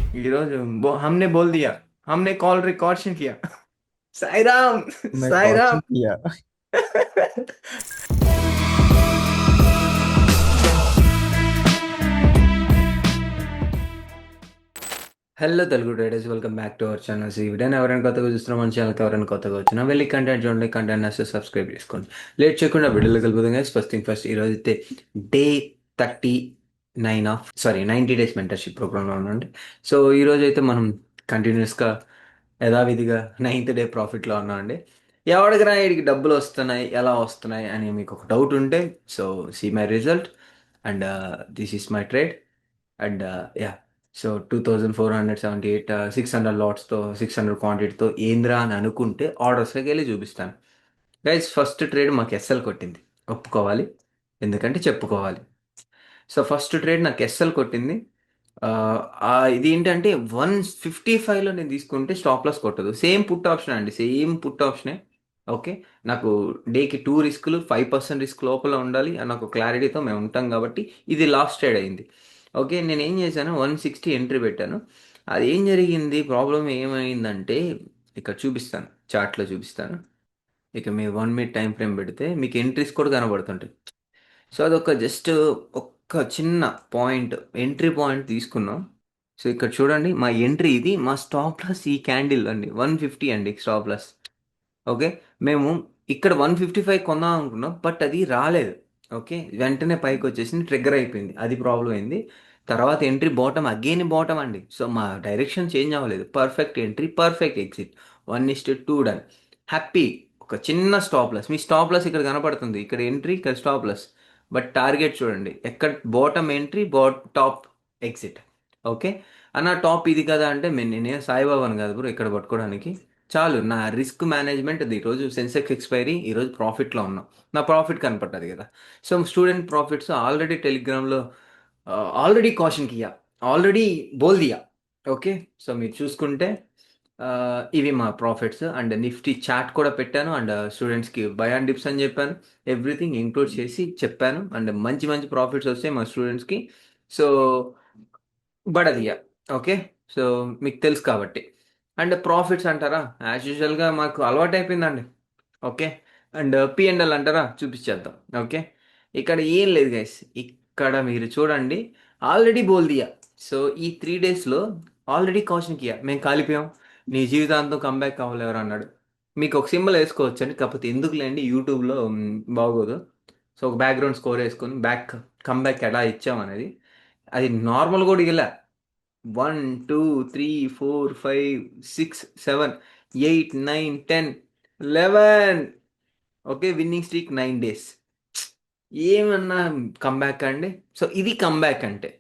हमने बोल दिया, हमने कॉल रिकॉर्डिंग किया। साई राम। मैं साई राम। कॉचिंग किया। Hello Telugu traders, welcome back to our channel. ఈ వీడియోని ఎవరైనా కొత్తగా చూస్తున్నాం, మన ఛానల్కి ఎవరైనా కొత్తగా వచ్చినా వెళ్ళి కంటెంట్ చూడండి, కంటెంట్ నచ్చితే సబ్స్క్రైబ్ చేసుకోండి. లేట్ చేయకుండా వీడియోలో కలిపిదాం గైస్. ఫస్ట్ థింగ్ ఫస్ట్, ఈరోజు అయితే డే 90 డేస్ మెంటర్షిప్ ప్రోగ్రామ్లో ఉండండి. సో ఈరోజు అయితే మనం కంటిన్యూస్గా యథావిధిగా నైన్త్ డే ప్రాఫిట్లో ఉన్నాం అండి. ఎవడికి వీడికి డబ్బులు వస్తున్నాయి, ఎలా వస్తున్నాయి అని మీకు ఒక డౌట్ ఉంటే, so see my result and this is my trade and yeah. So 2478 600 లాట్స్తో 600 క్వాంటిటీతో ఏంద్రా అని అనుకుంటే ఆర్డర్స్లోకి వెళ్ళి చూపిస్తాను. గైస్, ఫస్ట్ ట్రేడ్ మాకు ఎస్ఎల్ కొట్టింది, ఒప్పుకోవాలి, ఎందుకంటే చెప్పుకోవాలి. సో ఫస్ట్ ట్రేడ్ నాకు ఎస్ఎల్ కొట్టింది. ఆ, ఇది ఏంటంటే 155లో నేను తీసుకుంటే స్టాప్ లాస్ కొట్టదు. సేమ్ పుట్ ఆప్షన్ అండి, సేమ్ పుట్ ఆప్షనే. ఓకే, నాకు డేకి 2 రిస్కులు 5% రిస్క్ లోపల ఉండాలి అని ఒక క్లారిటీతో మేము ఉంటాం కాబట్టి ఇది లాస్ట్ ట్రేడ్ అయింది. ఓకే, నేను ఏం చేశాను, 160 ఎంట్రీ పెట్టాను. అది ఏం జరిగింది, ప్రాబ్లం ఏమైందంటే ఇక్కడ చూపిస్తాను, చార్ట్లో చూపిస్తాను. ఇక మీరు 1 మినిట్ టైం ఫ్రేమ్ పెడితే మీకు ఎంట్రీస్ కూడా కనబడుతుంటాయి. సో అదొక జస్ట్ ఒక్క చిన్న పాయింట్, ఎంట్రీ పాయింట్ తీసుకున్నాం. సో ఇక్కడ చూడండి, మా ఎంట్రీ ఇది, మా స్టాప్ లాస్ ఈ క్యాండిల్ అండి, 150 అండి స్టాప్ లాస్. ఓకే, మేము ఇక్కడ 155 కొందాం అనుకున్నాం, బట్ అది రాలేదు. ఓకే, వెంటనే పైకి వచ్చేసింది, ట్రిగ్గర్ అయిపోయింది, అది ప్రాబ్లం అయింది. తర్వాత ఎంట్రీ బాటమ్, అగైన్ బాటమ్ అండి. సో మా డైరెక్షన్ చేంజ్ అవ్వలేదు, perfect entry, perfect exit, 1:2 done, happy. ఒక చిన్న స్టాప్ లాస్, మీ స్టాప్ లాస్ ఇక్కడ కనపడుతుంది, ఇక్కడ ఎంట్రీ, ఇక్కడ స్టాప్ లాస్, బట్ టార్గెట్ చూడండి, ఎక్కడ bottom entry, top exit. Okay, అన్న టాప్ ఇది కదా అంటే, నేనే సాయిబాబాని కాదు బ్రో ఇక్కడ పట్టుకోవడానికి. చాలు, నా రిస్క్ మేనేజ్మెంట్ అది. ఈరోజు సెన్సెక్స్ ఎక్స్పైరీ, ఈరోజు ప్రాఫిట్లో ఉన్నాం, నా ప్రాఫిట్ కనపడ్డది కదా. సో స్టూడెంట్ ప్రాఫిట్స్ ఆల్రెడీ టెలిగ్రామ్లో ఆల్రెడీ కాషన్ కియా, ఆల్రెడీ బోల్ దియా. ఓకే, సో మీరు చూసుకుంటే ఆ, ఇవి మా ప్రాఫిట్స్. అండ్ నిఫ్టీ చాట్ కూడా పెట్టాను, అండ్ స్టూడెంట్స్కి బై అండ్ డిప్స్ అని చెప్పాను, ఎవ్రీథింగ్ ఇంక్లూడ్ చేసి చెప్పాను. అండ్ మంచి మంచి ప్రాఫిట్స్ వస్తాయి మా స్టూడెంట్స్కి. సో బడదియా. ఓకే, సో మీకు తెలుసు కాబట్టి. అండ్ ప్రాఫిట్స్ అంటారా, యాజ్ యూజువల్గా మాకు అలవాటు అయిపోయిందండి. ఓకే, అండ్ పిఎండ్ఎల్ అంటారా, చూపించేద్దాం. ఓకే, ఇక్కడ ఏం లేదు గైస్, ఇక్కడ మీరు చూడండి, ఆల్రెడీ బోల్ దియా. సో ఈ 3 డేస్లో ఆల్రెడీ కాషన్ కియా, మేము కాలిపోయాం, నీ జీవితాంతం కంబ్యాక్ అవ్వలేరు ఎవరు అన్నాడు. మీకు ఒక సింబల్ వేసుకోవచ్చు అండి, కాకపోతే ఎందుకు లేండి, యూట్యూబ్లో బాగోదు. సో ఒక బ్యాక్గ్రౌండ్ స్కోర్ వేసుకొని కంబ్యాక్ ఎలా ఇచ్చాం అనేది, అది నార్మల్ కూడా ఇలా 1 2 3 4 5 6 7 8 9 10 11. ఓకే, విన్నింగ్ స్ట్రీక్ 9 డేస్, ఏమన్నా కంబ్యాక్ అండి. సో ఇది కంబ్యాక్ అంటే.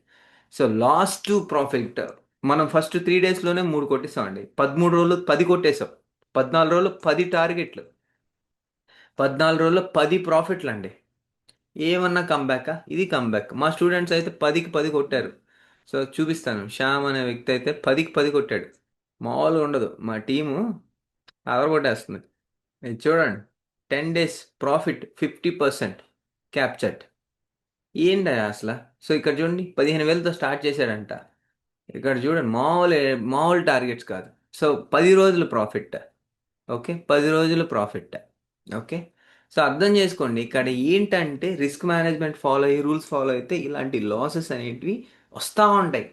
సో లాస్ట్ ప్రాఫిట్, మనం ఫస్ట్ 3 డేస్లోనే 3 కొట్టేసామండి, 13 రోజులు 10 కొట్టేసాం, 14 రోజులు 10 టార్గెట్లు, 14 రోజుల్లో 10 ప్రాఫిట్లు అండి. ఏమన్నా కంబ్యాకా, ఇది కంబ్యాక్. మా స్టూడెంట్స్ అయితే 10కి 10 కొట్టారు. సో చూపిస్తాను, శ్యామ్ అనే వ్యక్తి అయితే 10కి 10 కొట్టాడు, మామూలుగా ఉండదు, మా టీము కొట్టేస్తుంది. ఇది చూడండి, 10 డేస్ ప్రాఫిట్ 50% క్యాప్చర్డ్. ఏంటి అసలు. సో ఇక్కడ చూడండి, 15,000తో స్టార్ట్ చేశాడంట. ఇక్కడ చూడండి, మామూలు టార్గెట్స్ కాదు. సో 10 రోజులు ప్రాఫిట్. ఓకే, 10 రోజులు ప్రాఫిట్. ఓకే, సో అర్థం చేసుకోండి, ఇక్కడ ఏంటంటే రిస్క్ మేనేజ్మెంట్ ఫాలో అయ్యి, రూల్స్ ఫాలో అయితే ఇలాంటి లాసెస్ అనేటివి వస్తూ ఉంటాయి,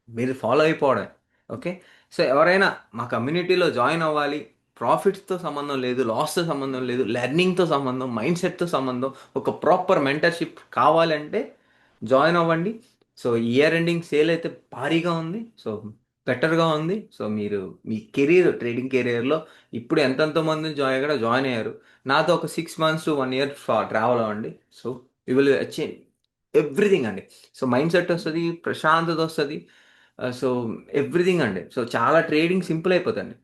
మీరు ఫాలో అయిపోవడం. ఓకే, సో ఎవరైనా మా కమ్యూనిటీలో జాయిన్ అవ్వాలి, ప్రాఫిట్స్తో సంబంధం లేదు, లాస్తో సంబంధం లేదు, లెర్నింగ్తో సంబంధం, మైండ్ సెట్తో సంబంధం, ఒక ప్రాపర్ మెంటర్షిప్ కావాలంటే జాయిన్ అవ్వండి. సో ఇయర్ ఎండింగ్ సేల్ అయితే భారీగా ఉంది, సో బెటర్గా ఉంది. సో మీరు మీ కెరీర్, ట్రేడింగ్ కెరీర్లో ఇప్పుడు ఎంతెంతో మంది జాయిన్ అయ్యారు, నాతో ఒక 6 మంత్స్ టు 1 ఇయర్ ట్రావెల్ అవ్వండి. So you will achieve everything అండి. సో మైండ్ సెట్ వస్తుంది, ప్రశాంతత వస్తుంది. సో ఎవ్రీథింగ్ అండి. సో చాలా ట్రేడింగ్ సింపుల్ అయిపోతుంది,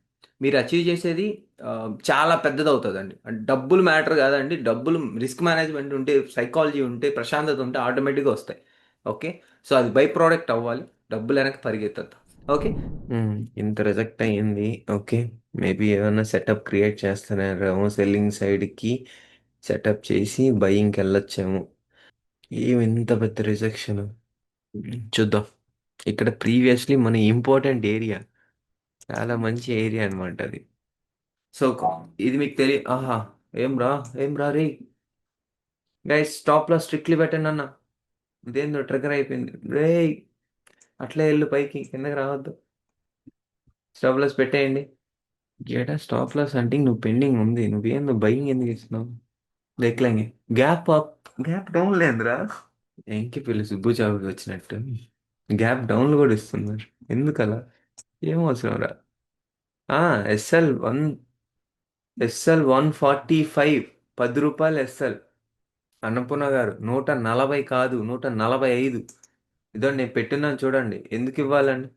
మీరు అచీవ్ చేసేది ఆ, చాలా పెద్దది అవుతుందండి. అంటే డబ్బులు మ్యాటర్ కాదండి, డబ్బులు రిస్క్ మేనేజ్మెంట్ ఉంటే, సైకాలజీ ఉంటే, ప్రశాంతత ఉంటే ఆటోమేటిక్గా వస్తాయి. ఓకే, సో అది బై ప్రోడక్ట్ అవ్వాలి, డబ్బులు వెనక్కి పరిగెత్తద్దు. ఓకే, ఇంత రిజెక్ట్ అయ్యింది. ఓకే, మేబీ ఏదైనా సెటప్ క్రియేట్ చేస్తానేమో, సెల్లింగ్ సైడ్కి సెటప్ చేసి బయింగ్కి వెళ్ళొచ్చేమో. ఏమి ఇంత పెద్ద రిజెక్షన్, చూద్దాం. ఇక్కడ ప్రీవియస్లీ మన ఇంపార్టెంట్ ఏరియా, చాలా మంచి ఏరియా అనమాట అది. సో ఇది మీకు ఆహా, ఏం రా ఏం రా రే గైస్, స్టాప్ లో స్ట్రిక్ట్లీ పెట్టండి అన్న. ఇదేందో ట్రిగర్ అయిపోయింది రే. అట్లే వెళ్ళు పైకి, కిందకి రావద్దు. స్టాప్ లాస్ పెట్టేయండి. గేటా స్టాప్ లాస్ అంటే నువ్వు పెండింగ్ ఉంది, నువ్వేందో బయింగ్ ఎందుకు ఇస్తున్నావు? దేక్లేంగే. గ్యాప్ అప్, గ్యాప్ డౌన్ లేదురా. ఎంకి పెళ్లి సుబ్బు చావుకి వచ్చినట్టు గ్యాప్ డౌన్లు కూడా ఇస్తున్నారు. ఎందుకలా? ఏం అవసరం రా. SL one, SL 145, ₹10 SL. Annapurna గారు, 140 కాదు, 145. ఇదో నేను పెట్టున్నాను చూడండి, ఎందుకు ఇవ్వాలండి?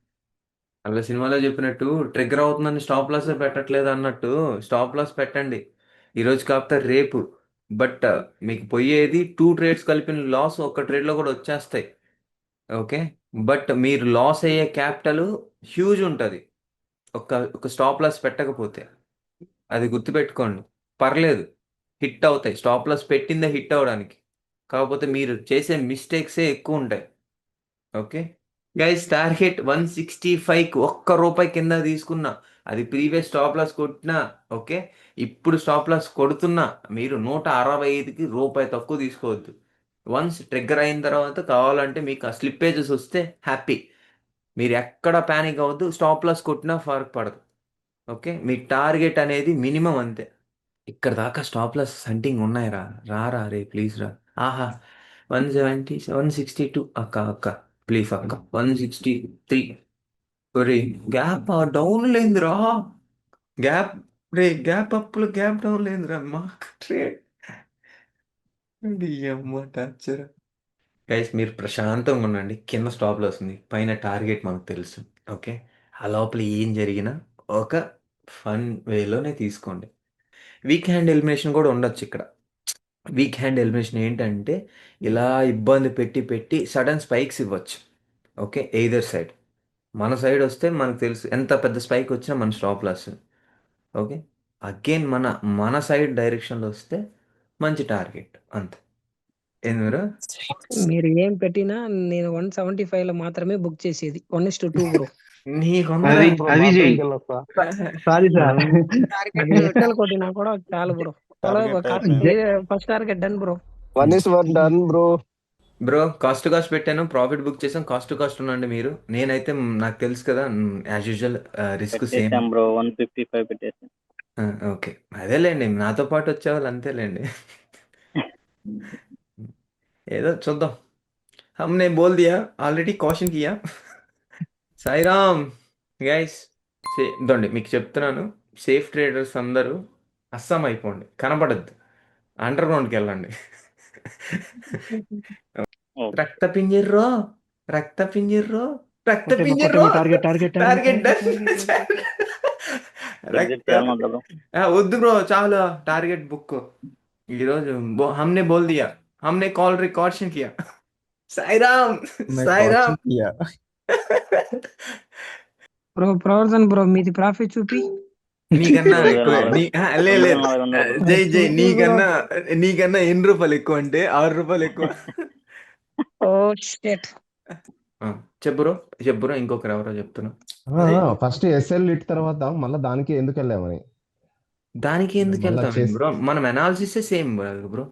అలా సినిమాలో చెప్పినట్టు ట్రిగ్గర్ అవుతుందని స్టాప్ లాస్ పెట్టట్లేదు అన్నట్టు స్టాప్ లాస్ పెట్టండి. ఈరోజు కాకపోతే రేపు. బట్ మీకు పోయేది 2 ట్రేడ్స్ కలిపిన లాస్ ఒక్క ట్రేడ్లో కూడా వచ్చేస్తాయి. ఓకే. బట్ మీరు లాస్ అయ్యే క్యాపిటల్ హ్యూజ్ ఉంటుంది ఒక ఒక స్టాప్ లాస్ పెట్టకపోతే. అది గుర్తుపెట్టుకోండి. పర్లేదు, హిట్ అవుతాయి. స్టాప్ లాస్ పెట్టిందే హిట్ అవడానికి. కాకపోతే మీరు చేసే మిస్టేక్సే ఎక్కువ ఉంటాయి. ఓకే గైస్, టార్గెట్ 165కి ₹1 కింద తీసుకున్నా. అది ప్రీవియస్ స్టాప్ లాస్ కొట్టినా. ఓకే, ఇప్పుడు స్టాప్ లాస్ కొడుతున్నా. మీరు 165కి రూపాయి తక్కువ తీసుకోవద్దు. వన్స్ ట్రిగ్గర్ అయిన తర్వాత కావాలంటే మీకు ఆ స్లిప్పేజెస్ వస్తే హ్యాపీ. మీరు ఎక్కడ ప్యానిక్ అవ్వద్దు. స్టాప్ లాస్ కొట్టినా ఫరక్ పడదు. ఓకే, మీ టార్గెట్ అనేది మినిమం అంతే. ఇక్కడ దాకా స్టాప్ లాస్ హంటింగ్ ఉన్నాయి రా. రారా రే ప్లీజ్ రా. ఆహా, 162 అక్క అక్క, ప్లీజ్ అక్క. 163. ఒరే, గ్యాప్ డౌన్ లేదురా. గ్యాప్, రే గ్యాప్ అప్పులు గ్యాప్ డౌన్ లేదురా. మాకు ట్రేడ్ అమ్మ టార్చర్. గైస్, మీరు ప్రశాంతంగా ఉండండి. కింద స్టాప్ లాస్ ఉంది, పైన టార్గెట్ మనకు తెలుసు. ఓకే, ఆ లోపల ఏం జరిగినా ఒక ఫన్ వేలోనే తీసుకోండి. వీక్ హ్యాండ్ ఎలిమినేషన్ కూడా ఉండొచ్చు ఇక్కడ. వీక్ హ్యాండ్ ఎలిమినేషన్ ఏంటంటే, ఇలా ఇబ్బంది పెట్టి పెట్టి సడన్ స్పైక్స్ ఇవ్వచ్చు. Okay, either side. మన సైడ్ వస్తే మనకు తెలుసు ఎంత పెద్ద స్పైక్ వచ్చినా మన స్టాప్ లాస్. ఓకే, అగైన్ మన మన సైడ్ డైరెక్షన్లో వస్తే మంచి టార్గెట్ అంతే. ఎందుకు మీరు ఏం పెట్టినా నేను 175 లో మాత్రమే బుక్ చేసేది. 1:2 బ్రో. నీకుందా? అది చెయ్యి. Sorry sir. టార్గెట్ ఎస్ఎల్ కొట్టినా కూడా చాలు బ్రో. టార్గెట్ అయిపోయింది. First target done bro. 1:1 done bro. Bro, cost to cost పెట్టాను, ప్రాఫిట్ బుక్ చేసాం. కాస్ట్ టు కాస్ట్ ఉండండి మీరు. నేనైతే నాకు తెలుసు కదా, యాజ్ యూజువల్ రిస్క్ సేమ్. పెట్టేసాం బ్రో, 155 పెట్టేసాం. ఓకే, అదేలేండి, నాతో పాటు వచ్చేవాళ్ళు అంతేలేండి. ఏదో చూద్దాం. हमने बोल दिया already, caution Kia. Sairam guys. ఇదండి మీకు చెప్తున్నాను, సేఫ్ ట్రేడర్స్ అందరూ అస్సాం అయిపోండి, కనపడద్దు. అండర్ గ్రౌండ్కి వెళ్ళండి. ఓకే. రక్త పింజర్రో, రక్త పింజర్రో, రక్త కొట్టండి, పింజర్రో. కొట్టండి, టార్గెట్ టార్గెట్ టార్గెట్ ఎగ్జిట్ చేయాలన్నా బ్రో. వద్దు బ్రో, చాలు. టార్గెట్ బుక్ ఈరోజు हमने बोल दिया, हमने कॉल रिकॉर्ड किया. సాయిరామ్, సాయిరామ్. బ్రో ప్రవర్తన్ బ్రో, మీది ప్రాఫిట్ చూపి. నీకన్నా ఎక్కువ 2400 లేదు. 2400 బ్రో. జై జై, నీకన్నా ₹8 ఎక్కువ అంటే ₹6 ఎక్కువ. Oh shit. చెప్పు బ్రో, చెప్పు బ్రో. ఇంకొకరు ఎవరో చెప్తున్నా. ఫస్ట్ ఎస్ఎల్ ఇట్ తర్వాత మళ్ళీ దానికి ఎందుకు వెళ్ళామని. దానికి ఎందుకు మళ్ళా వెళ్తాం చేసి బ్రో? మనం అనాలిసిస్ సేమ్ బ్రో.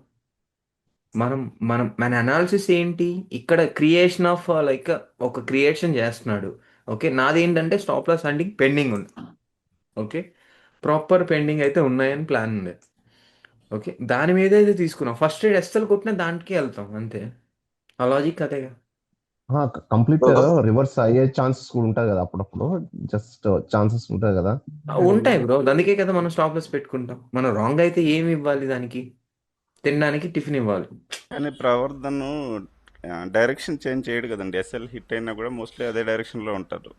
మన అనాలిసిస్ ఏంటి? ఇక్కడ క్రియేషన్ ఆఫ్ లైక్ ఒక క్రియేషన్ చేస్తున్నాడు. ఓకే, నాది ఏంటంటే స్టాప్ లాస్ హంటింగ్ పెండింగ్ ఉంది. ఓకే, ప్రాపర్ పెండింగ్ అయితే ఉన్నాయని ప్లాన్ ఉంది. ఓకే, దాని మీద అయితే తీసుకున్నాం. ఫస్ట్ ట్రేడ్ ఎస్ఎల్ కొట్టినా దానికి వెళ్తాం అంతే. ఆ లాజిక్ అదేగా. కంప్లీట్ రివర్స్ అయ్యే ఛాన్సెస్ కూడా ఉంటాయి కదా అప్పుడప్పుడు. జస్ట్ ఛాన్సెస్ ఉంటాయి కదా. ఉంటాయి బ్రో, అందుకే కదా మనం స్టాప్ లాస్ పెట్టుకుంటాం. మనం రాంగ్ అయితే ఏమి ఇవ్వాలి దానికి? తినడానికి టిఫిన్ ఇవ్వాలి. కానీ ప్రవర్ధన్ డైరెక్షన్ చేంజ్ చేయడు కదండి. ఎస్ఎల్ హిట్ అయినా కూడా మోస్ట్లీ అదే డైరెక్షన్లో ఉంటారు.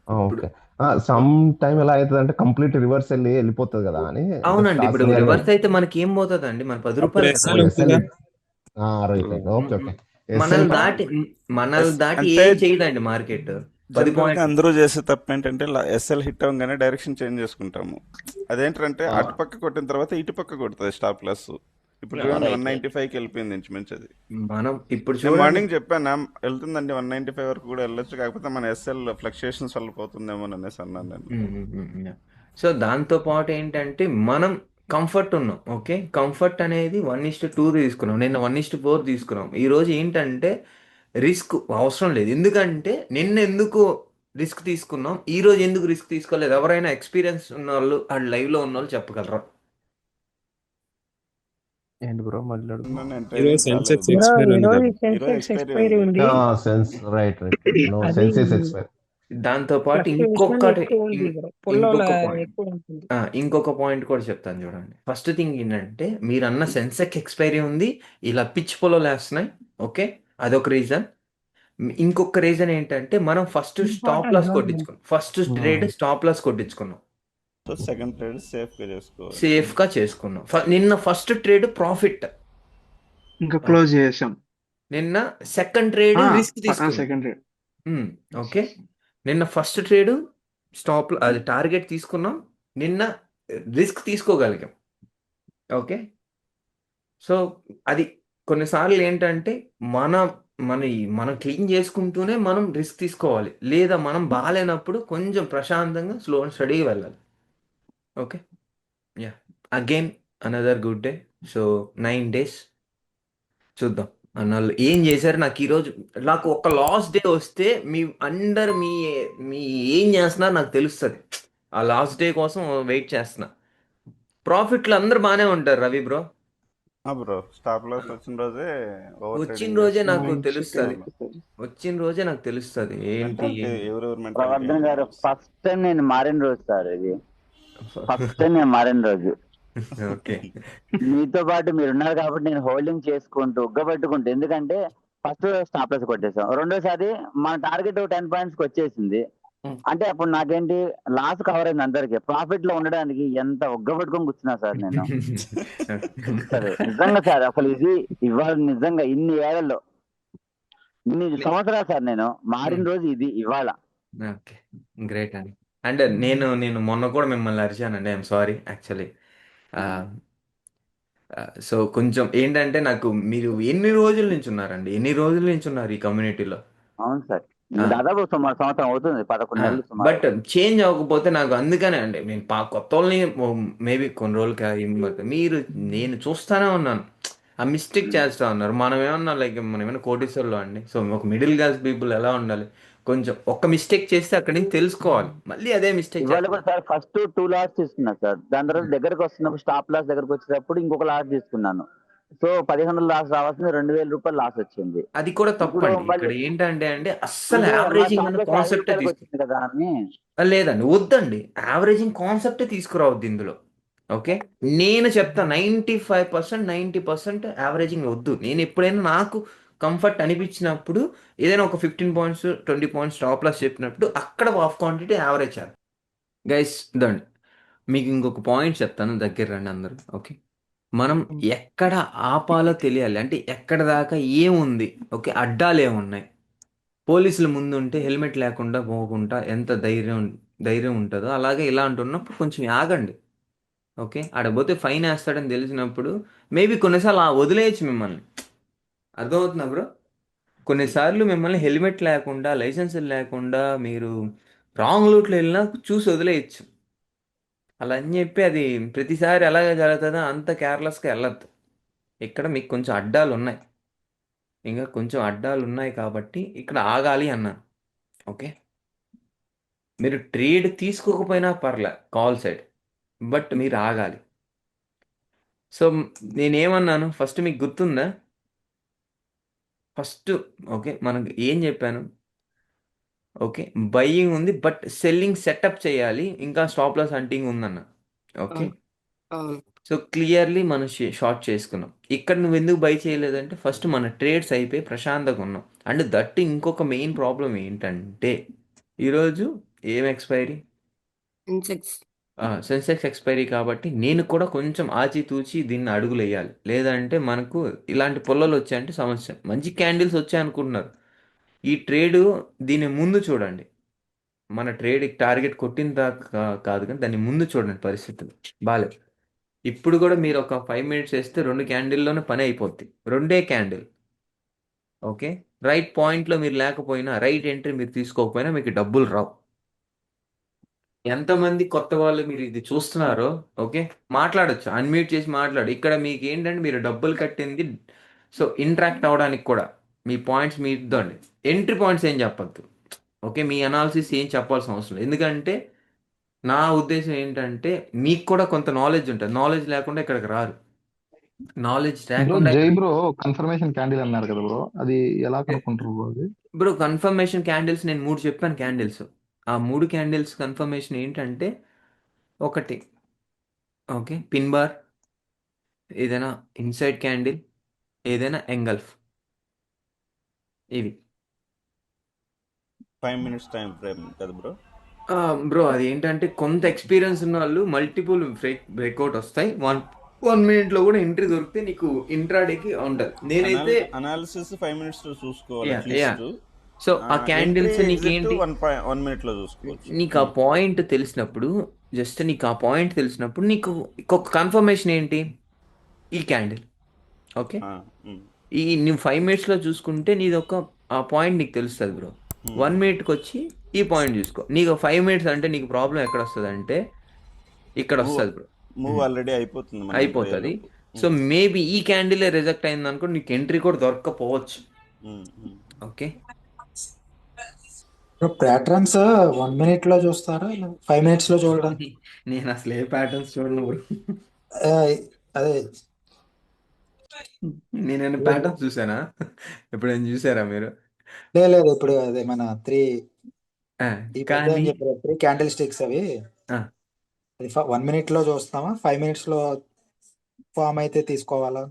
ఓకే, సమ్ టైం ఎలా అవుతుంది అంటే కంప్లీట్ రివర్స్ వెళ్ళిపోతుంది కదా అని. అవునండి, ఇప్పుడు రివర్స్ అయితే మనకి ఏం పోతుంది అండి? మన ₹10 రైట్. Okay okay. మనల్ని దాటి అంటే ఏం చేయదండి మార్కెట్. 10 జనరల్గా అందరూ చేసే తప్పు ఏంటంటే ఎస్ఎల్ హిట్ అవ్వగానే డైరెక్షన్ చేంజ్ చేసుకుంటాము. అదేంటంటే అటుపక్క కొట్టిన తర్వాత ఇటుపక్క కొడుతుంది స్టాప్ లాస్. ఇప్పుడు ఆ, చూడండి రైట్ 195కి వెళ్ళిపోయింది ఇంచుమించు అది. మనం ఇప్పుడు నేను చూడండి. మార్నింగ్ చెప్పాను వెళ్తుందండి 195 వరకు కూడా వెళ్ళొచ్చు, కాకపోతే మన ఎస్ఎల్ ఫ్లక్చుయేషన్స్ వల్ల పోతుందేమో అనేసి అన్నాను నేను. యా. సో దాంతో పాటు ఏంటంటే మనం కంఫర్ట్ ఉన్నాం. ఓకే, కంఫర్ట్ అనేది 1:2 తీసుకున్నాం, నిన్న 1:4 తీసుకున్నాం. ఈరోజు ఏంటంటే రిస్క్ అవసరం లేదు. ఎందుకంటే నిన్న ఎందుకు రిస్క్ తీసుకున్నాం, ఈరోజు ఎందుకు రిస్క్ తీసుకోలేదు? ఎవరైనా ఎక్స్పీరియన్స్ ఉన్న వాళ్ళు, లైవ్లో ఉన్న వాళ్ళు చెప్పగలరా? ఏంటి బ్రో మళ్ళీ అడుగు. నేను ఈరోజు ట్రైనింగ్ సెన్సెక్స్ కాలేదు. ఎక్స్పైర్ ఉంది ఈరోజు కదా. ఈరోజు సెన్సెక్స్ ఎక్స్పైరీ ఎక్స్పైరీ ఉంది. ఉంది. సెన్స్ రైట్ నో అది సెన్సెస్ ఎక్స్పైర్. దాంతో పాటు ఫ్లక్చుయేషన్ ఎక్కువ ఉంది బ్రో, పుల్లోల ఇంకొక పాయింట్, ఎక్కువ ఉంటుంది. ఇంకొక పాయింట్ కూడా చెప్తాను చూడండి. ఫస్ట్ థింగ్ ఏంటంటే మీరు అన్న సెన్సెక్ ఎక్స్పైరీ ఉంది, ఇలా పిచ్ పొలాలు వేస్తున్నాయి. ఓకే, అదొక రీజన్. ఇంకొక రీజన్ ఏంటంటే మనం ఫస్ట్ స్టాప్ లాస్ కొట్టించుకున్నాం, ఫస్ట్ ట్రేడ్ స్టాప్ లాస్ కొట్టించుకున్నాం, సో సెకండ్ ట్రేడ్ సేఫ్గా చేసుకోవాలి. సేఫ్గా చేసుకున్నాం. నిన్న ఫస్ట్ ట్రేడ్ ప్రాఫిట్, ఇంకా క్లోజ్ చేసాం. నిన్న సెకండ్ ట్రేడ్ రిస్క్ తీసుకున్నాం. Second rate. ఓకే, నిన్న ఫస్ట్ ట్రేడ్ స్టాప్ అది టార్గెట్ తీసుకున్నాం, నిన్న రిస్క్ తీసుకోగలిగాం. ఓకే, సో అది కొన్నిసార్లు ఏంటంటే మన మన మనం క్లీన్ చేసుకుంటూనే మనం రిస్క్ తీసుకోవాలి, లేదా మనం బాగాలేనప్పుడు కొంచెం ప్రశాంతంగా స్లో అండ్ స్టడీగా వెళ్ళాలి. Okay, yeah, again another good day. So 9 days చూద్దాం అన్నోళ్ళు ఏం చేశారు. నాకు ఒక లాస్ట్ డే వస్తే మీ అండర్ మీ ఏం చేస్తున్నారు నాకు తెలుస్తుంది. ఆ లాస్ట్ డే కోసం వెయిట్ చేస్తున్నా. ప్రాఫిట్లు అందరు బాగానే ఉంటారు Ravi bro, bro stop loss వచ్చిన రోజే ఓవర్ వచ్చిన ట్రేడింగ్ రోజే నాకు Mindset తెలుస్తుంది, చేస్తున్నాను. వచ్చిన రోజే నాకు తెలుస్తుంది ఏంటి మెంటాలిటీ ఎవరెవరు ప్రవర్ధన్ మెంటాలిటీ గారు ఫస్ట్ టైం నేను మారిన రోజు సార్ ఇది. ఫస్ట్ టైం నేను మారిన రోజు. ఓకే, మీతో పాటు మీరు ఉన్నారు కాబట్టి నేను హోల్డింగ్ చేసుకుంటూ ఉగ్గబెట్టుకుంటూ, ఎందుకంటే ఫస్ట్ స్టాప్ లాస్ కొట్టేసాం, రెండోసారి మన టార్గెట్ 10 points కి వచ్చేసింది. అంటే అప్పుడు నాకేంటి లాస్ కవర్ అయింది అందరికి. ప్రాఫిట్ లో ఉండడానికి ఎంత ఉగ్గబెట్టుకొని కూర్చున్నా సార్ నేను. సరే నిజంగా సార్, అసలు ఇది ఇవాళ నిజంగా ఇన్ని ఏళ్లలో ఇన్ని సంవత్సరాలు సార్ నేను మారిన రోజు ఇది ఇవాళ. ఓకే, గ్రేట్ అండి. అండ్ నేను మొన్న కూడా మిమ్మల్ని అరిచానండి, ఐఎమ్ సారీ యాక్చువల్లీ. సో కొంచెం ఏంటంటే నాకు మీరు ఎన్ని రోజుల నుంచి ఉన్నారండి, ఎన్ని రోజుల నుంచి ఉన్నారు ఈ కమ్యూనిటీలో? అవును సార్, దాదాపు సుమారు సంవత్సరం అవుతుంది, 11 నెలలు సుమారు. బట్ చేంజ్ అవ్వకపోతే నాకు అందుకనే అండి, నేను కొత్త వాళ్ళని మేబీ కొన్ని రోజులకి నేను చూస్తానే ఉన్నాను ఆ మిస్టేక్ చేస్తా ఉన్నారు. మనం ఏమన్నా మనం ఏమైనా కోటీశ్వర్లో అండి? సో ఒక మిడిల్ క్లాస్ పీపుల్ ఎలా ఉండాలి, కొంచెం ఒక్క మిస్టేక్ చేస్తే అక్కడి నుంచి తెలుసుకోవాలి, మళ్ళీ అదే మిస్టేక్ ఇవాళ కూడా సార్ ఫస్ట్ 2 లాస్ తీసుకున్నా సార్, దాని తర్వాత దగ్గరకు వస్తున్నప్పుడు స్టాప్ లాస్ దగ్గరకు వచ్చేటప్పుడు ఇంకొక లాస్ తీసుకున్నాను. సో 1500 లాస్ రావాల్సింది 2000 రూపాయలు లాస్ వచ్చింది. అది కూడా తప్పండి. ఇక్కడ ఏంటంటే అస్సలు యావరేజింగ్ అనే కాన్సెప్టే వచ్చింది కదా అని. లేదండి, వద్దండి, యావరేజింగ్ కాన్సెప్టే తీసుకురావద్దు ఇందులో. ఓకే, నేను చెప్తా 95%, 90% యావరేజింగ్ వద్దు. నేను ఎప్పుడైనా నాకు కంఫర్ట్ అనిపించినప్పుడు ఏదైనా ఒక 15 points 20 points స్టాప్ లాస్ చెప్పినప్పుడు అక్కడ ఆఫ్ క్వాంటిటీ యావరేజ్ చేయాలి. గైస్ దండి, మీకు ఇంకొక పాయింట్ చెప్తాను, దగ్గర రండి అందరూ. ఓకే, మనం ఎక్కడ ఆపాలో తెలియాలి. అంటే ఎక్కడ దాకా ఏముంది, ఓకే, అడ్డాలు ఏమున్నాయి. పోలీసుల ముందు ఉంటే హెల్మెట్ లేకుండా పోకుండా ఎంత ధైర్యం ఉంటుందో, అలాగే ఇలాంటి ఉన్నప్పుడు కొంచెం ఆగండి. ఓకే, ఆడపోతే ఫైన్ వేస్తాడని తెలిసినప్పుడు మేబీ కొన్నిసార్లు వదిలేయచ్చు మిమ్మల్ని. అర్థమవుతుందా బ్రో? కొన్నిసార్లు మిమ్మల్ని హెల్మెట్ లేకుండా, లైసెన్స్ లేకుండా మీరు రాంగ్ రూట్లో వెళ్ళినా చూసి వదిలేయచ్చు. అలా అని చెప్పి అది ప్రతిసారి అలాగే జరుగుతుందో అంత కేర్లెస్గా వెళ్ళొద్దు. ఇక్కడ మీకు కొంచెం అడ్డాలు ఉన్నాయి, ఇంకా కొంచెం అడ్డాలు ఉన్నాయి కాబట్టి ఇక్కడ ఆగాలి అన్నాను. ఓకే, మీరు ట్రేడ్ తీసుకోకపోయినా పర్లే కాల్ సైడ్, బట్ మీరు ఆగాలి. సో నేనేమన్నాను ఫస్ట్ మీకు గుర్తుందా? ఫస్ట్ ఓకే, మనకు ఏం చెప్పాను? ఓకే, బయ్యింగ్ ఉంది బట్ సెల్లింగ్ సెటప్ చేయాలి, ఇంకా స్టాప్ లాస్ హంటింగ్ ఉందన్న. ఓకే, సో క్లియర్లీ మనం షార్ట్ చేసుకున్నాం. ఇక్కడ నువ్వు ఎందుకు బై చేయలేదంటే ఫస్ట్ మన ట్రేడ్స్ అయిపోయి ప్రశాంతంగా ఉన్నాం. అండ్ దట్ ఇంకొక మెయిన్ ప్రాబ్లం ఏంటంటే ఈరోజు ఏం ఎక్స్పైరీ, సెన్సెక్స్ ఎక్స్పైరీ. కాబట్టి నేను కూడా కొంచెం ఆచితూచి దీన్ని అడుగులు వేయాలి, లేదంటే మనకు ఇలాంటి పొల్లలు వచ్చాయంటే సమస్య. మంచి క్యాండిల్స్ వచ్చాయనుకుంటున్నారు, ఈ ట్రేడు దీని ముందు చూడండి. మన ట్రేడ్ టార్గెట్ కొట్టిన దాకా కాదు కానీ దాన్ని ముందు చూడండి, పరిస్థితులు బాగాలేదు. ఇప్పుడు కూడా మీరు ఒక 5 మినిట్స్ వేస్తే 2 క్యాండిల్లోనే పని అయిపోద్ది. 2 క్యాండిల్. ఓకే. రైట్ పాయింట్లో మీరు లేకపోయినా, రైట్ ఎంట్రీ మీరు తీసుకోకపోయినా మీకు డబ్బులు రావు. ఎంతమంది కొత్త వాళ్ళు మీరు ఇది చూస్తున్నారో, ఓకే, మాట్లాడొచ్చు, అన్మ్యూట్ చేసి మాట్లాడు. ఇక్కడ మీకు ఏంటంటే మీరు డబ్బులు కట్టింది సో ఇంటరాక్ట్ అవ్వడానికి కూడా. మీ పాయింట్స్ మీ ఇద్దండి. ఎంట్రీ పాయింట్స్ ఏం చెప్పొద్దు. ఓకే, మీ అనాలిసిస్ ఏం చెప్పాల్సిన అవసరం లేదు. ఎందుకంటే నా ఉద్దేశం ఏంటంటే మీకు కూడా కొంత నాలెడ్జ్ ఉంటుంది. నాలెడ్జ్ లేకుండా ఇక్కడికి రారు. నాలెడ్జ్ బ్రో లేకుండా జై బ్రో కన్ఫర్మేషన్ క్యాండిల్ అన్నారు కదా బ్రో, అది ఎలా కనుక్కుంటారు బ్రో అది? ఇప్పుడు కన్ఫర్మేషన్ క్యాండిల్స్ నేను 3 చెప్పాను క్యాండిల్స్. ఆ 3 క్యాండిల్స్ కన్ఫర్మేషన్ ఏంటంటే, ఒకటి, ఓకే, పిన్ బార్, ఏదైనా ఇన్సైడ్ క్యాండిల్, ఏదైనా ఎంగల్ఫ్. ఇవి 5 మినిట్స్ టైం ఫ్రేమ్ కదా బ్రో? బ్రో అది ఏంటంటే కొంత ఎక్స్పీరియన్స్ ఉన్న వాళ్ళు మల్టిపుల్ బ్రేక్అవుట్ వస్తాయి. 1 మినిట్లో కూడా ఎంట్రీ దొరికితే నీకు ఇంట్రాడేకి ఉంటుంది. నేనైతే అనాలిసిస్ 5 మినిట్స్ లో చూసుకోవాలి యా అట్లీస్ట్. సో ఆ ఎంట్రీ క్యాండిల్స్ ఎగ్జిట్ నీకేంటి, 1 మినిట్ లో చూసుకోవచ్చు. నీకు ఆ పాయింట్ తెలిసినప్పుడు, జస్ట్ నీకు ఆ పాయింట్ తెలిసినప్పుడు నీకు ఇంకొక కన్ఫర్మేషన్ ఏంటి, ఈ క్యాండిల్. ఓకే, ఆ, ఉమ్, ఈ నువ్వు 5 మినిట్స్లో చూసుకుంటే నీది ఒక ఆ పాయింట్ నీకు తెలుస్తుంది బ్రో. 1 మినిట్కి వచ్చి ఈ పాయింట్ చూసుకో. నీకు 5 మినిట్స్ అంటే నీకు ప్రాబ్లం ఎక్కడ వస్తుంది అంటే ఇక్కడ మూవ్ వస్తుంది బ్రో. మూవ్ ఆల్రెడీ అయిపోతుంది మన ఎంట్రీ అయిపోతుంది. అయ్యేలోపు. సో మేబీ ఈ క్యాండిలే రిజెక్ట్ అయింది అనుకో, నీకు ఎంట్రీ కూడా దొరకకపోవచ్చు. ఉమ్, ఉమ్. ఓకే, ప్యాటర్న్స్ 1 మినిట్ లో చూస్తారా 5 మినిట్స్ లో చూడడం? నేను అసలు ఏ ప్యాటర్న్స్ చూడను బ్రో. ఆ, అదే నేను ప్యాటర్న్స్ చూసానా? ఎప్పుడైనా చూసారా మీరు? లేదు ఇప్పుడు అదే మన ఆ, ఈ మధ్య కానీ ఏం చెప్పారు 3 క్యాండిల్ స్టిక్స్ అవి ఆ, అది 1 మినిట్ లో చూస్తామా 5 మినిట్స్ లో ఫామ్ అయితే తీసుకోవాలా?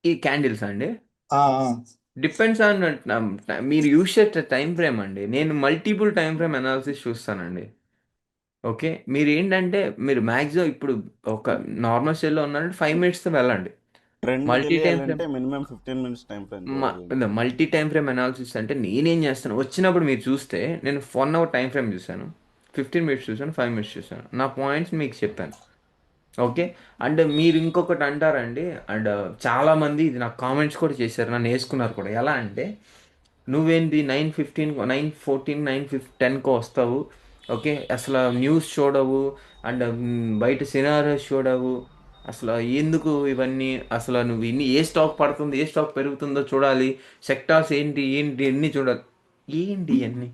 ఈ క్యాండిల్స్ అండి ఆ, ఆ. డిపెండ్స్ ఆన్ మీరు యూస్ చేసే టైం ఫ్రేమ్ అండి. నేను మల్టిపుల్ టైం ఫ్రేమ్ అనాలిసిస్ చూస్తానండి. ఓకే, మీరు ఏంటంటే మీరు మ్యాక్సిమం ఇప్పుడు ఒక నార్మల్ స్టేజ్లో ఉన్నారంటే 5 మినిట్స్తో వెళ్ళండి. ట్రెండ్ మల్టీ టైం ఫ్రేమ్, తెలియాలంటే మినిమం 15 మినిట్స్ టైం ఫ్రేమ్ చూడాలి. మల్టీ టైం ఫ్రేమ్ అనాలిసిస్ అంటే నేనేం చేస్తాను, వచ్చినప్పుడు మీరు చూస్తే నేను 1 అవర్ టైం ఫ్రేమ్ చూశాను, 15 మినిట్స్ చూశాను, 5 మినిట్స్ చూశాను, నా పాయింట్స్ మీకు చెప్పాను. ఓకే, అండ్ మీరు ఇంకొకటి అంటారండి, అండ్ చాలామంది ఇది నాకు కామెంట్స్ కూడా చేశారు, నన్ను వేసుకున్నారు కూడా. ఎలా అంటే, నువ్వేంటి 9:15, 9:14, 9:10కో వస్తావు, ఓకే, అసలు న్యూస్ చూడవు, అండ్ బయట సినారియోస్ చూడవు, అసలు ఎందుకు ఇవన్నీ, అసలు నువ్వు ఇన్ని ఏ స్టాక్ పడుతుంది, ఏ స్టాక్ పెరుగుతుందో చూడాలి, సెక్టార్స్ ఏంటి ఏంటి అన్నీ చూడాలి. ఏంటి ఇవన్నీ,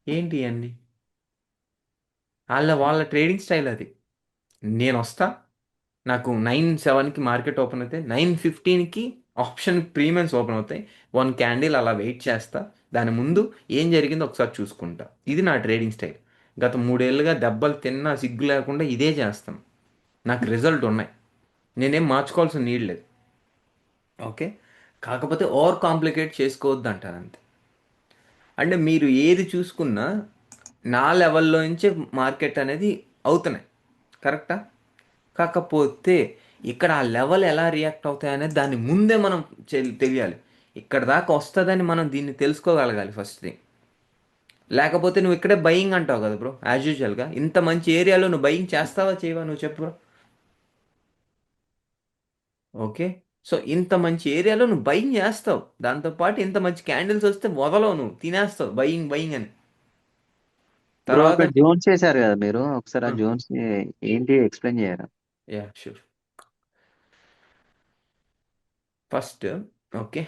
ఏంటి ఇవన్నీ? వాళ్ళ ట్రేడింగ్ స్టైల్ అది. నేను వస్తా, నాకు 9:07కి మార్కెట్ ఓపెన్ అవుతాయి, 9:15కి ఆప్షన్ ప్రీమియమ్స్ ఓపెన్ అవుతాయి, 1 క్యాండిల్ అలా వెయిట్ చేస్తా, దాని ముందు ఏం జరిగిందో ఒకసారి చూసుకుంటా. ఇది నా ట్రేడింగ్ స్టైల్. గత 3 ఏళ్ళుగా దెబ్బలు తిన్నా సిగ్గు లేకుండా ఇదే చేస్తాను. నాకు రిజల్ట్ ఉన్నాయి, నేనేం మార్చుకోవాల్సిన నీడ్ లేదు. ఓకే, కాకపోతే ఓవర్ కాంప్లికేట్ చేసుకోవద్దు అంటాను అంతే. అంటే మీరు ఏది చూసుకున్నా నా లెవెల్లో నుంచి మార్కెట్ అనేది అవుతున్నాయి, కరెక్టా? కాకపోతే ఇక్కడ ఆ లెవెల్ ఎలా రియాక్ట్ అవుతాయి అనేది దాని ముందే మనం తెలియాలి. ఇక్కడ దాకా వస్తుందని మనం దీన్ని తెలుసుకోగలగాలి ఫస్ట్ థింగ్. లేకపోతే నువ్వు ఇక్కడే బయింగ్ అంటావు కదా బ్రో, యాజ్ యూజువల్గా. ఇంత మంచి ఏరియాలో నువ్వు బయింగ్ చేస్తావా చేయవా, నువ్వు చెప్పు బ్రో. ఓకే, సో ఇంత మంచి ఏరియాలో నువ్వు బయింగ్ చేస్తావు, దాంతోపాటు ఇంత మంచి క్యాండిల్స్ వస్తే వదలవు, నువ్వు తినేస్తావు బయింగ్ బయింగ్ అని. బ్రో తర్వాత అక్కడ జోన్స్ చేశారు కదా మీరు, ఒకసారి ఆ జోన్స్ ఏంటి ఎక్స్ప్లెయిన్ చేయరా? Yeah sure. ఫస్ట్, ఓకే,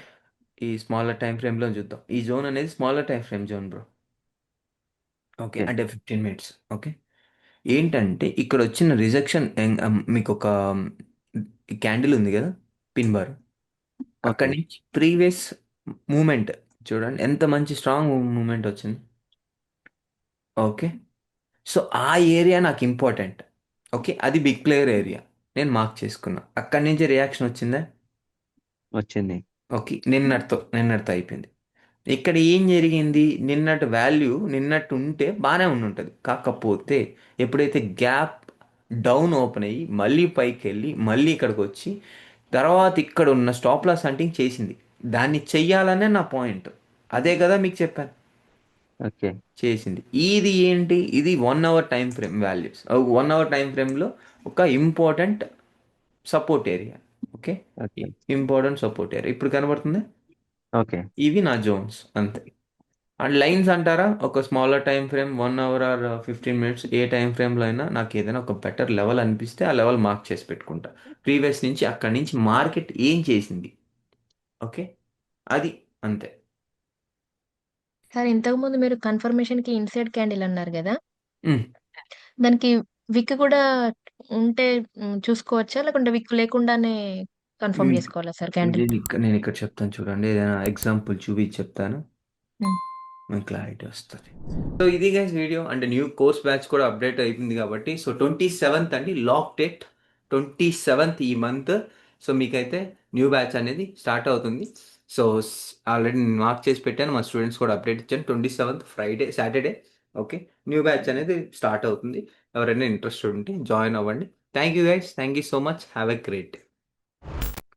ఈ స్మాలర్ టైం ఫ్రేమ్లో చూద్దాం. ఈ జోన్ అనేది smaller time frame zone bro. Okay, అంటే 15 మినిట్స్. ఓకే, ఏంటంటే ఇక్కడ వచ్చిన రిజెక్షన్, మీకు ఒక క్యాండిల్ ఉంది కదా, పిన్ బార్, అక్కడి నుంచి ప్రీవియస్ మూమెంట్ చూడండి, ఎంత మంచి స్ట్రాంగ్ మూమెంట్ వచ్చింది. ఓకే, సో ఆ ఏరియా నాకు ఇంపార్టెంట్. ఓకే, అది బిగ్ ప్లేయర్ ఏరియా, నేను మార్క్ చేసుకున్నా. అక్కడి నుంచి రియాక్షన్ వచ్చిందా? వచ్చింది. ఓకే, నిన్నటితో అయిపోయింది. ఇక్కడ ఏం జరిగింది, నిన్నటి వాల్యూ నిన్నట్టు ఉంటే బాగానే ఉంటుంది. కాకపోతే ఎప్పుడైతే గ్యాప్ డౌన్ ఓపెన్ అయ్యి మళ్ళీ పైకి వెళ్ళి మళ్ళీ ఇక్కడికి వచ్చి తర్వాత ఇక్కడ ఉన్న స్టాప్ లాస్ హంటింగ్ చేసింది, దాన్ని చెయ్యాలనే నా పాయింట్. అదే కదా మీకు చెప్పాను, ఓకే చేసింది. ఇది ఏంటి, ఇది 1 hour time frame values. 1 hour time ఫ్రేమ్లో ఒక important support area. Okay, okay. Important support area ఇప్పుడు కనబడుతుంది. ఓకే. ఇవి నా జోన్స్ అంతే. అండ్ లైన్స్ అంటారా, ఒక smaller time frame 1 hour or 15 minutes, ఏ టైం ఫ్రేమ్లో అయినా నాకు ఏదైనా ఒక బెటర్ లెవెల్ అనిపిస్తే ఆ లెవెల్ మార్క్ చేసి పెట్టుకుంటా. ప్రీవియస్ నుంచి అక్కడి నుంచి మార్కెట్ ఏం చేసింది, ఓకే, అది అంతే. సార్ ఇంతకుముందు మీరు కన్ఫర్మేషన్‌కి ఇన్సైడ్ క్యాండిల్ అన్నారు గదా! మ్. దానికి విక్ కూడా ఉంటే చూసుకోవచ్చా? లేకుంటే విక్ లేకుండానే కన్ఫర్మ్ మ్. జేసుకోవాలా సార్ క్యాండిల్? నేను ఇక్కడ చెప్తాను చూడండి, ఏదైనా ఎగ్జాంపుల్ చూపించి చెప్తాను, హ్మ్. మీకు క్లారిటీ వస్తుంది. సో ఇది గైస్ వీడియో. అంటే న్యూ కోర్స్ బ్యాచ్ కూడా అప్డేట్ అయిపోయింది కాబట్టి, సో 27th అండి లాక్ డేట్, 27th ఈ మంత్. సో మీకైతే న్యూ బ్యాచ్ అనేది స్టార్ట్ అవుతుంది. సో ఆల్రెడీ నేను మార్క్ చేసి పెట్టాను, మా స్టూడెంట్స్ కూడా అప్డేట్ ఇచ్చాను. 27th Saturday, okay, new batch అనేది స్టార్ట్ అవుతుంది. ఎవరైనా ఇంట్రెస్టెడ్ ఉంటే జాయిన్ అవ్వండి. Thank you guys, thank you so much, have a great day.